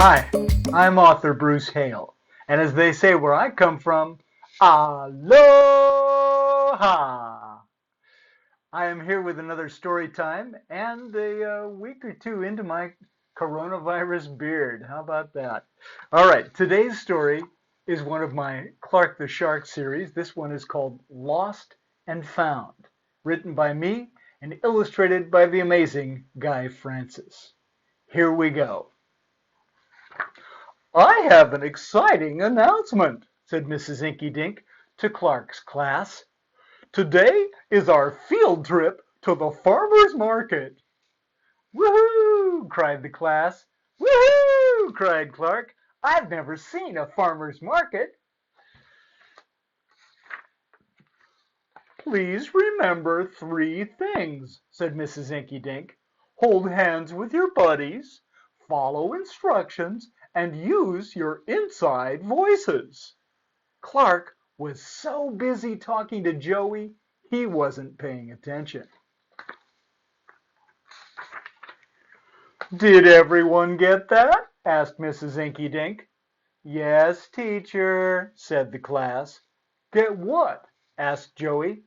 Hi, I'm author Bruce Hale, and as they say where I come from, aloha! I am here with another story time and a week or two into my coronavirus beard. How about that? All right, today's story is one of my Clark the Shark series. This one is called Lost and Found, written by me and illustrated by the amazing Guy Francis. Here we go. "I have an exciting announcement," said Mrs. Inky Dink to Clark's class. "Today is our field trip to the farmer's market." "Woohoo!" cried the class. "Woohoo!" cried Clark. "I've never seen a farmer's market." "Please remember 3 things," said Mrs. Inky Dink. "Hold hands with your buddies, follow instructions, and use your inside voices." Clark was so busy talking to Joey, he wasn't paying attention. "Did everyone get that?" asked Mrs. Inky Dink. "Yes, teacher," said the class. "Get what?" asked Joey.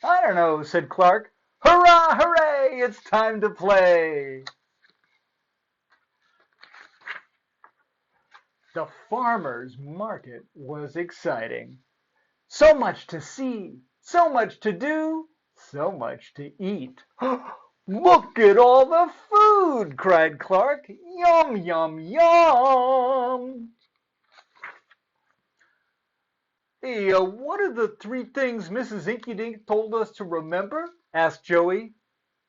"I don't know," said Clark. "Hurrah, hooray, it's time to play." The farmer's market was exciting. So much to see, so much to do, so much to eat. "Look at all the food!" cried Clark. "Yum, yum, yum!" "Hey, what are the 3 things Mrs. Inky Dink told us to remember?" asked Joey.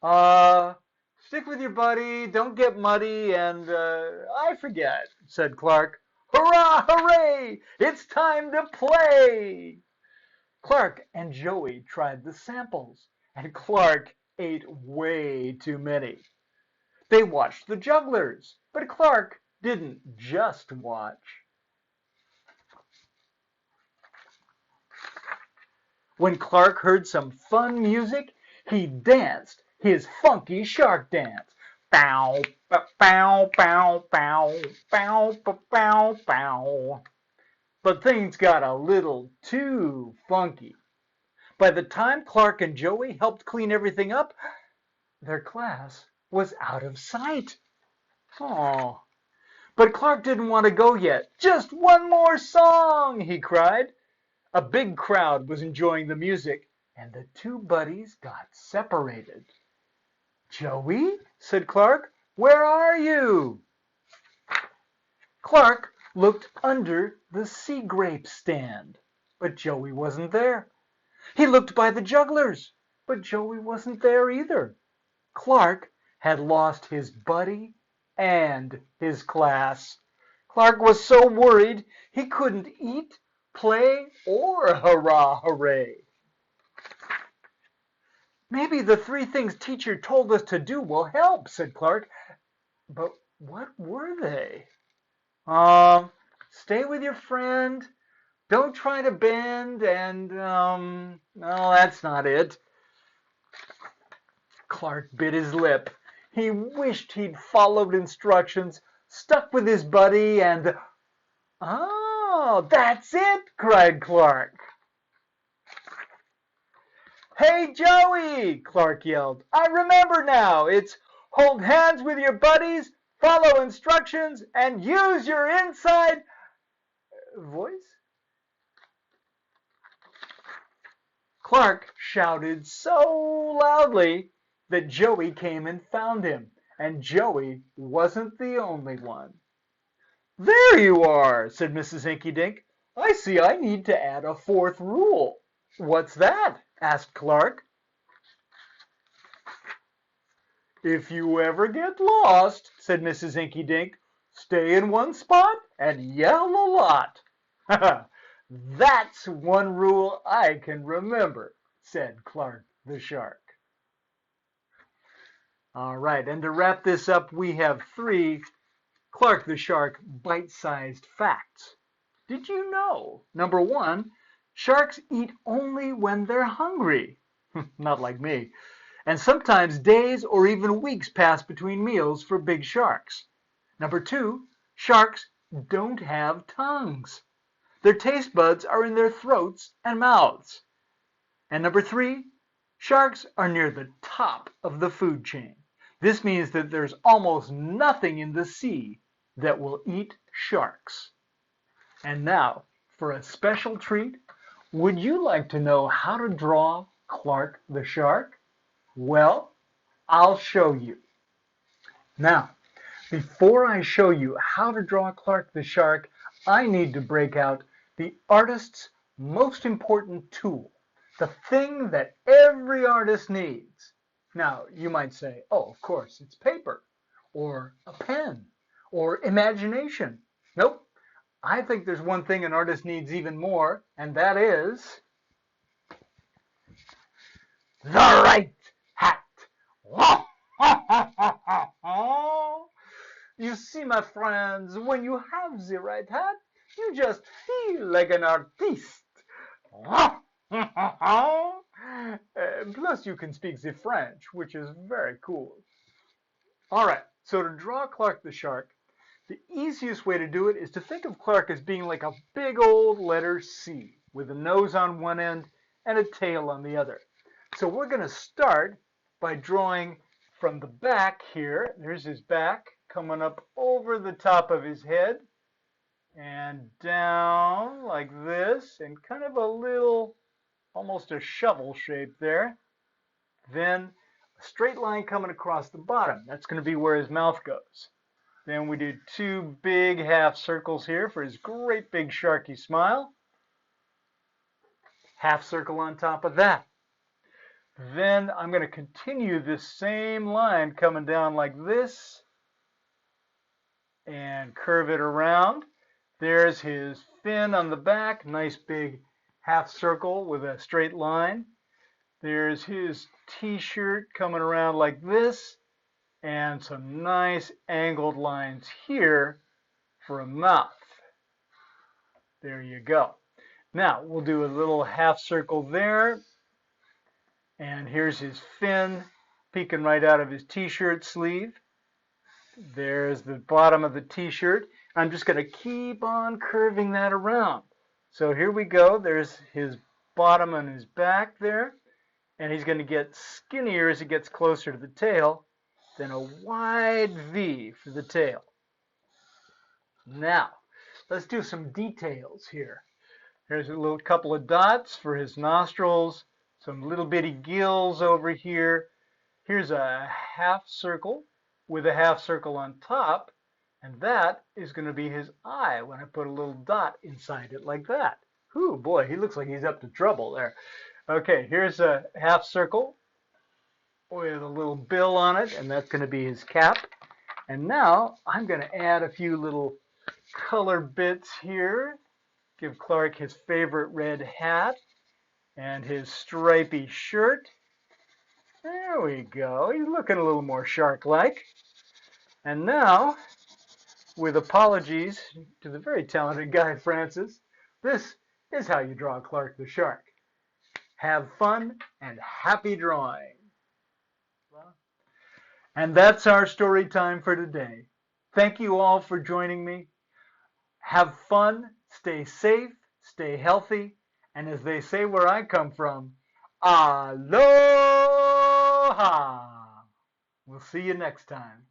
Uh, Stick with your buddy, don't get muddy, and I forget," said Clark. "Hurrah, hooray! It's time to play!" Clark and Joey tried the samples, and Clark ate way too many. They watched the jugglers, but Clark didn't just watch. When Clark heard some fun music, he danced his funky shark dance. Bow, bow, bow, bow, bow, bow, bow, bow. But things got a little too funky. By the time Clark and Joey helped clean everything up, their class was out of sight. Oh, but Clark didn't want to go yet. "Just one more song!" he cried. A big crowd was enjoying the music, and the 2 buddies got separated. "Joey," said Clark, "where are you?" Clark looked under the sea grape stand, but Joey wasn't there. He looked by the jugglers, but Joey wasn't there either. Clark had lost his buddy and his class. Clark was so worried he couldn't eat, play, or hurrah, hooray. "Maybe the 3 things teacher told us to do will help," said Clark. But what were they? Stay with your friend, don't try to bend, and, no, that's not it. Clark bit his lip. He wished he'd followed instructions, stuck with his buddy, and, "Oh, that's it!" cried Clark. "Hey, Joey!" Clark yelled. "I remember now. It's hold hands with your buddies, follow instructions, and use your inside voice." Clark shouted so loudly that Joey came and found him, and Joey wasn't the only one. "There you are," said Mrs. Inky Dink. "I see I need to add a 4th rule." "What's that?" asked Clark. "If you ever get lost," said Mrs. Inky Dink, "stay in one spot and yell a lot." "That's one rule I can remember," said Clark the Shark. All right, and to wrap this up, we have 3 Clark the Shark bite-sized facts. Did you know? Number 1, sharks eat only when they're hungry. Not like me. And sometimes days or even weeks pass between meals for big sharks. Number 2, Sharks don't have tongues. Their taste buds are in their throats and mouths. And number 3, sharks are near the top of the food chain. This means that there's almost nothing in the sea that will eat sharks. And now, for a special treat, would you like to know how to draw Clark the shark? Well, I'll show you. Now, before I show you how to draw Clark the shark, I need to break out the artist's most important tool, the thing that every artist needs. Now, you might say, oh, of course, it's paper, or a pen, or imagination. Nope. I think there's one thing an artist needs even more, and that is the right hat. You see, my friends, when you have the right hat, you just feel like an artiste. Plus, you can speak the French, which is very cool. All right, so to draw Clark the shark, the easiest way to do it is to think of Clark as being like a big old letter C with a nose on one end and a tail on the other. So we're going to start by drawing from the back here. There's his back coming up over the top of his head and down like this, and kind of a little, almost a shovel shape there. Then a straight line coming across the bottom. That's going to be where his mouth goes. Then we do 2 big half circles here for his great big sharky smile. Half circle on top of that. Then I'm going to continue this same line coming down like this and curve it around. There's his fin on the back, nice big half circle with a straight line. There's his t-shirt coming around like this, and some nice angled lines here for a mouth. There you go. Now we'll do a little half circle there, and here's his fin peeking right out of his t-shirt sleeve. There's the bottom of the t-shirt. I'm just going to keep on curving that around. So here we go. There's his bottom and his back there, and he's going to get skinnier as he gets closer to the tail. Then a wide V for the tail. Now, let's do some details here. There's a little couple of dots for his nostrils, some little bitty gills over here. Here's a half circle with a half circle on top, and that is going to be his eye when I put a little dot inside it like that. Ooh, boy, he looks like he's up to trouble there. Okay, here's a half circle with a little bill on it, and that's going to be his cap. And now I'm going to add a few little color bits here. Give Clark his favorite red hat and his stripy shirt. There we go. He's looking a little more shark-like. And now, with apologies to the very talented Guy Francis, this is how you draw Clark the shark. Have fun and happy drawing. And that's our story time for today. Thank you all for joining me. Have fun, stay safe, stay healthy, and as they say where I come from, aloha! We'll see you next time.